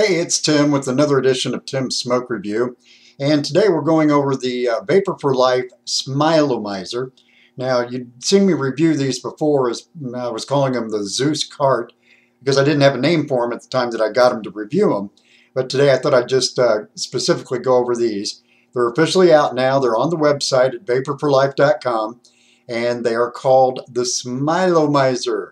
Hey, it's Tim with another edition of Tim's Smoke Review, and today we're going over the Vapor4Life Smileomizer. Now, you've seen me review these before, as I was calling them the Zeus cart, because I didn't have a name for them at the time that I got them to review them. But today I thought I'd just specifically go over these. They're officially out now. They're on the website at Vapor4Life.com, and they are called the Smileomizer,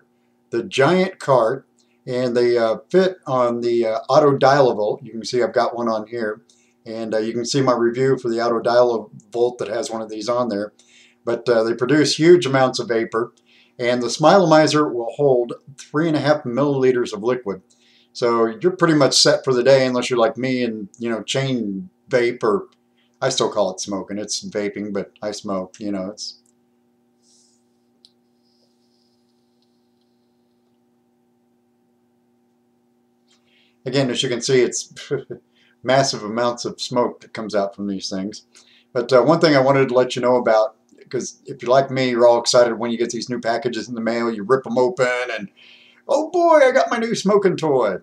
the giant cart. And they fit on the auto dial-a-volt. You can see I've got one on here, and you can see my review for the auto dial-a-volt that has one of these on there. But they produce huge amounts of vapor, and the Smileomizer will hold 3.5 milliliters of liquid. So you're pretty much set for the day, unless you're like me and chain vape, or I still call it smoking. It's vaping, but I smoke. It's. Again, as you can see, it's massive amounts of smoke that comes out from these things. But one thing I wanted to let you know about, because if you're like me, you're all excited when you get these new packages in the mail, you rip them open and, oh boy, I got my new smoking toy.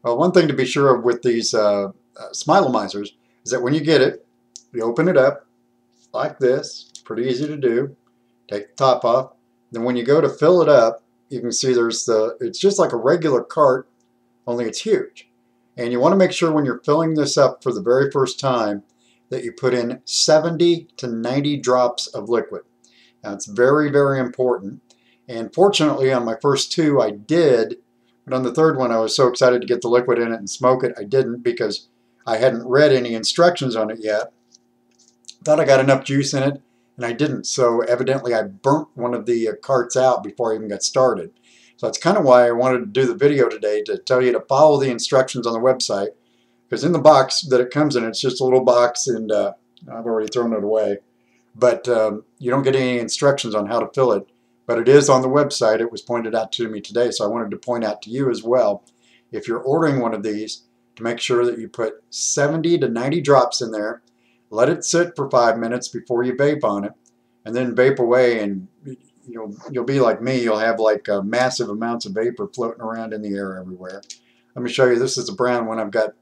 Well, one thing to be sure of with these Smileomizers is that when you get it, you open it up like this. It's pretty easy to do. Take the top off. Then when you go to fill it up, you can see it's just like a regular cart, only it's huge. And you want to make sure when you're filling this up for the very first time that you put in 70 to 90 drops of liquid. Now it's very, very important. And fortunately on my first two I did, but on the third one I was so excited to get the liquid in it and smoke it, I didn't, because I hadn't read any instructions on it yet. Thought I got enough juice in it, and I didn't. So evidently I burnt one of the carts out before I even got started. So that's kind of why I wanted to do the video today, to tell you to follow the instructions on the website. Because in the box that it comes in, it's just a little box, and I've already thrown it away. But you don't get any instructions on how to fill it. But it is on the website. It was pointed out to me today, so I wanted to point out to you as well, if you're ordering one of these, to make sure that you put 70 to 90 drops in there, let it sit for 5 minutes before you vape on it, and then vape away, and you'll be like me. You'll have like massive amounts of vapor floating around in the air everywhere. Let me show you. This is a brown one. I've got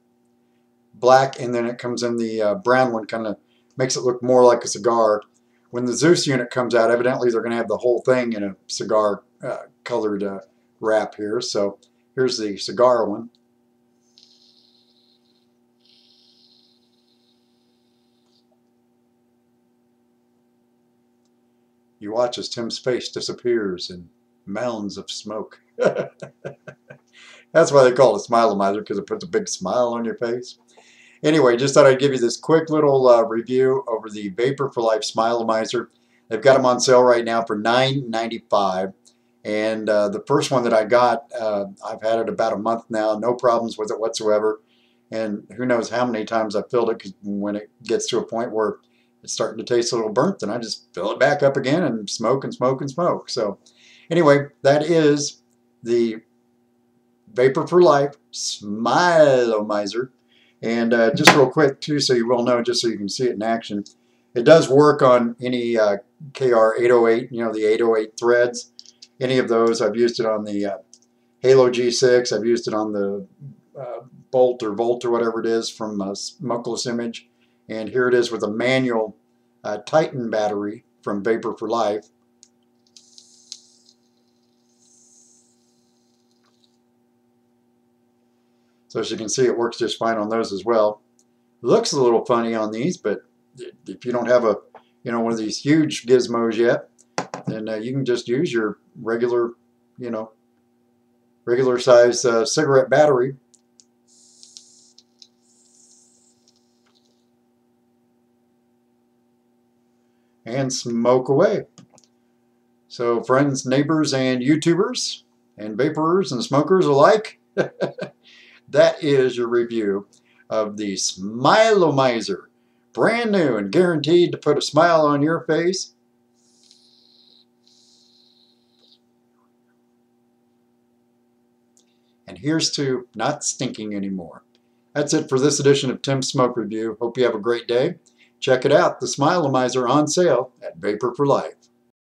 black, and then it comes in the brown one, kind of makes it look more like a cigar. When the Zeus unit comes out, evidently they're going to have the whole thing in a cigar colored wrap here. So here's the cigar one. You watch as Tim's face disappears in mounds of smoke. That's why they call it a Smileomizer, because it puts a big smile on your face. Anyway, just thought I'd give you this quick little review over the Vapor4Life Smileomizer. They've got them on sale right now for $9.95. And the first one that I got, I've had it about a month now. No problems with it whatsoever. And who knows how many times I've filled it, because when it gets to a point where it's starting to taste a little burnt, then I just fill it back up again and smoke and smoke and smoke. So anyway, that is the Vapor4Life Smileomizer. And just real quick too, so you will know, just so you can see it in action, it does work on any KR808, the 808 threads, any of those. I've used it on the Halo G6. I've used it on the Volt or whatever it is from Smokeless Image. And here it is with a manual Titan battery from Vapor4Life. So as you can see, it works just fine on those as well. It looks a little funny on these, but if you don't have a one of these huge gizmos yet, then you can just use your regular regular size cigarette battery. And smoke away. So friends, neighbors, and YouTubers, and vaporers and smokers alike, that is your review of the Smileomizer. Brand new and guaranteed to put a smile on your face. And here's to not stinking anymore. That's it for this edition of Tim's Smoke Review. Hope you have a great day. Check it out, the Smileomizer on sale at Vapor4Life.